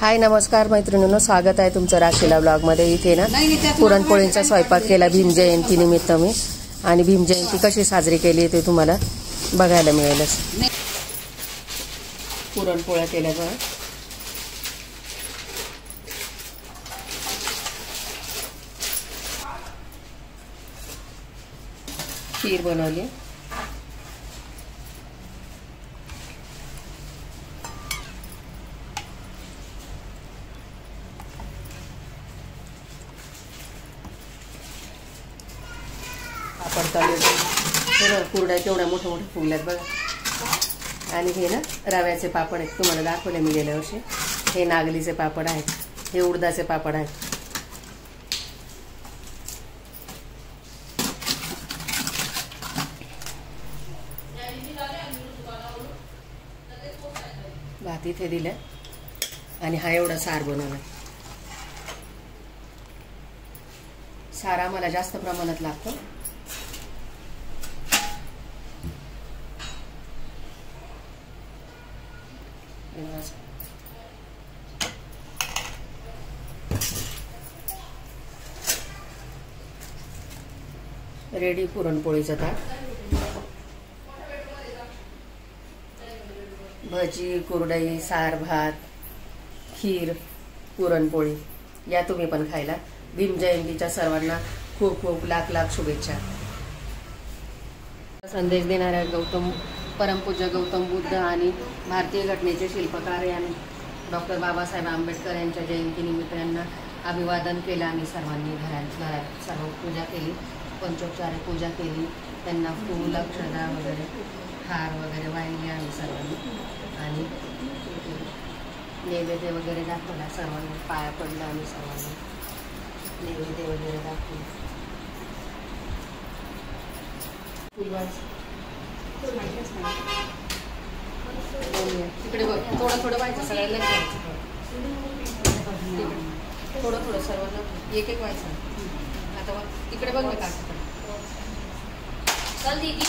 हाय नमस्कार मैत्रिणींनो, स्वागत आहे तुमचं राशीला ब्लॉगमध्ये। इथे ना पुरणपोळींचा स्वयंपाक केला भीम जयंतीनिमित्त मी, आणि भीम जयंती कशी साजरी केली ते तुम्हाला बघायला मिळेलच। पुरणपोळ्या केल्या बघा, खीर बनवली, पापड चालू आहे, कुरड्या केवढ्या मोठ्या मोठ्या फुगल्यात बघा। आणि हे ना रव्याचे पापड आहेत, तुम्हाला दाखवले मी गेल्या वर्षी। हे नागलीचे पापड आहेत, हे उडदाचे पापड आहेत। भात इथे दिलं, आणि हा एवढा सार बनवला। सार आम्हाला जास्त प्रमाणात लागतो। रेडी पुरणपोळीचं ताट, भजी, कुरडई, सार, भात, खीर, पुरणपोळी या तुम्ही पण खायला। भीम जयंतीच्या सर्वांना खूप खूप लाख लाख शुभेच्छा। संदेश देणाऱ्या परमपूज्य गौतम बुद्ध आणि भारतीय घटनेचे शिल्पकार यांनी डॉक्टर बाबासाहेब आंबेडकर यांच्या जयंतीनिमित्त यांना अभिवादन केलं। आम्ही सर्वांनी घरात सर्व पूजा केली, पंचोपचार पूजा केली, त्यांना फूल, अक्षदा वगैरे, हार वगैरे वाहिली आम्ही सर्वांनी, आणि नैवेद्य वगैरे दाखवला सर्वांनी, पाया पडलं आम्ही सर्वांनी, नैवेद्य वगैरे दाखवलं। तिकडे बघ, थोडं थोडं व्हायचं, सगळ्यांना थोडं थोडं सर्वांना एक एक व्हायचं। आता बघ तिकडे बघ ना काकाकडे, चल दीदी।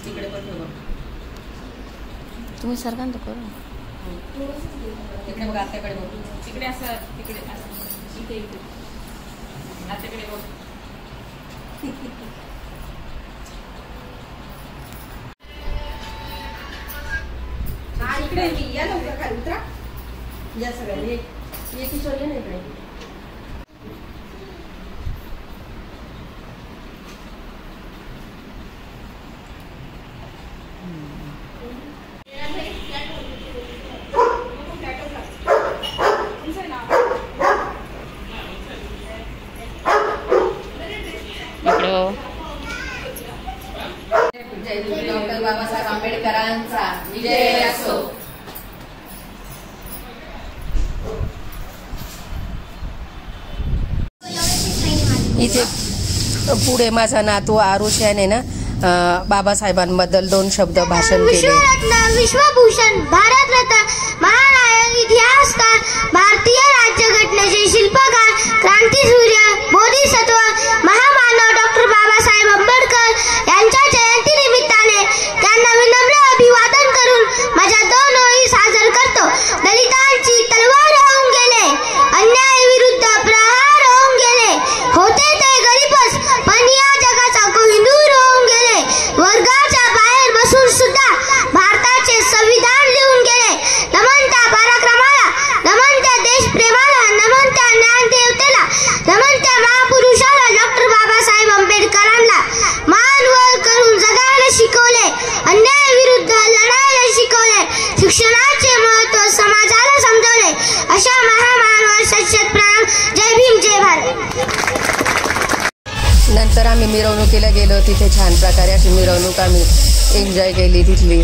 तिकडे पण ठेवा, तुम्ही सरकार तो करू तिकडे बघ, आत्याकडे बघ, तिकडे असं, तिकडे असं, इथे इथे आत्याकडे बघ। इकडे या लवकर, खाली उतरा, या सगळ्यांनी एक किशोर ना इकडे। डॉक्टर बाबासाहेब आंबेडकरांचा विजय असो। इथे पुढे माझा नातू आरुष याने ना बाबासाहेबांबद्दल 2 शब्द भाषण केले। विश्वभूषण, भारतरत्न, महानायक, इतिहासकार, भारतीय राज्यघटनेचे शिल्पकार, क्रांतीसूर्य, बोधिसत्व, महामानव डॉक्टर बाबासाहेब आंबेडकर यांच्या जयंती निमित्ताने त्यांना विनम्र अभिवादन करून माझ्या 2 ओळी सादर करतो। दलितांची तलवार होऊन गेले, अन्यायाविरुद्ध प्रहार होऊन गेले, होते ते गरीबच पण या जगाचा कोहिनूर होऊन गेले, वर्गाच्या बाहेर बसून सुद्धा भारताचे संविधान लिहून गेले। नमन त्या पराक्रमाला, नमन त्या देशप्रेमाला, नमन त्या ज्ञानदेवतेला, नमन त्या महापुरुषाला डॉक्टर बाबासाहेब आंबेडकरांना। मान वर करून जगायला शिकवले, अन्यायाविरुद्ध लढायला शिकवले, शिक्षणाचे महत्त्व समाजाला समजवले, अशा महामानवाला सशत प्रणाम। जय भीम, जय भारत। नंतर आम्ही मिरवणुकीला गेलो, तिथे छान प्रकारे अशी मिरवणूक आम्ही एन्जॉय केली तिथली।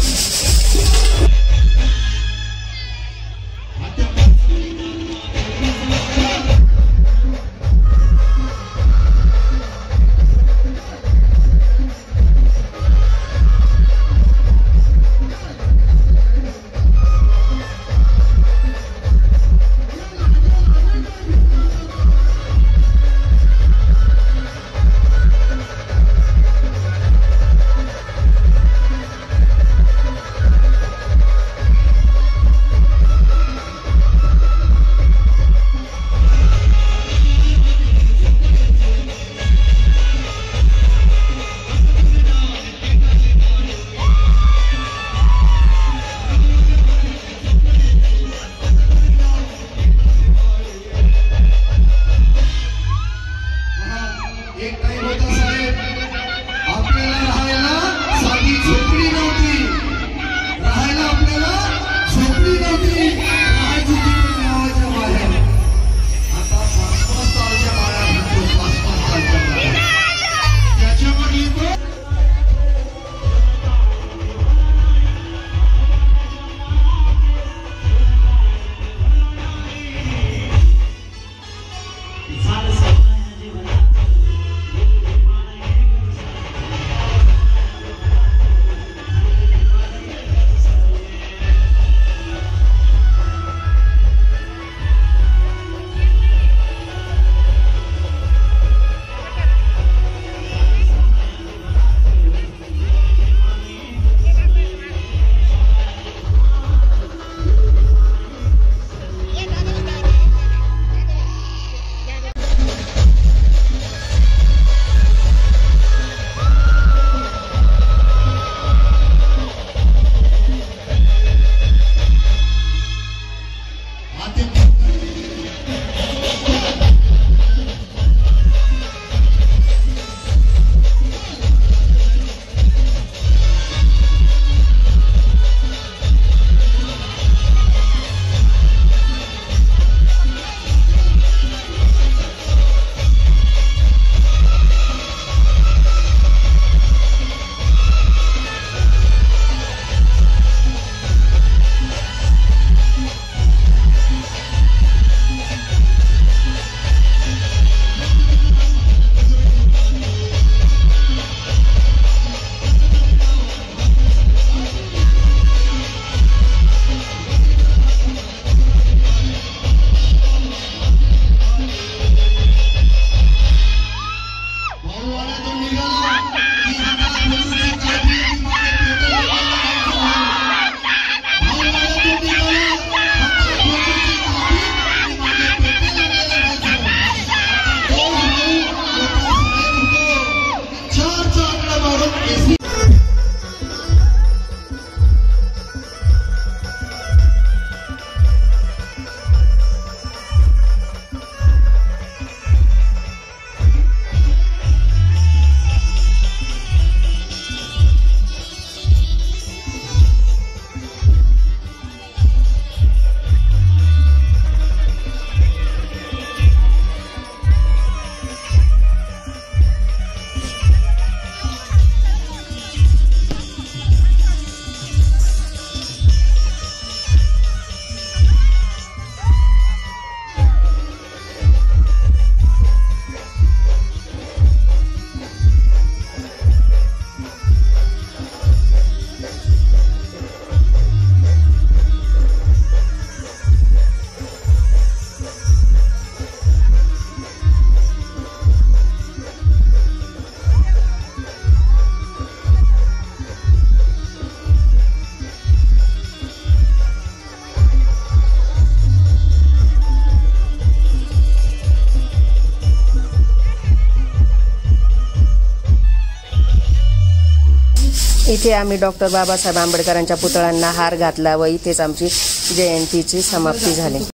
इथे आम्ही डॉक्टर बाबासाहेब आंबेडकरांच्या पुतळ्यांना हार घातला व इथेच आमची जयंतीची समाप्ती झाली।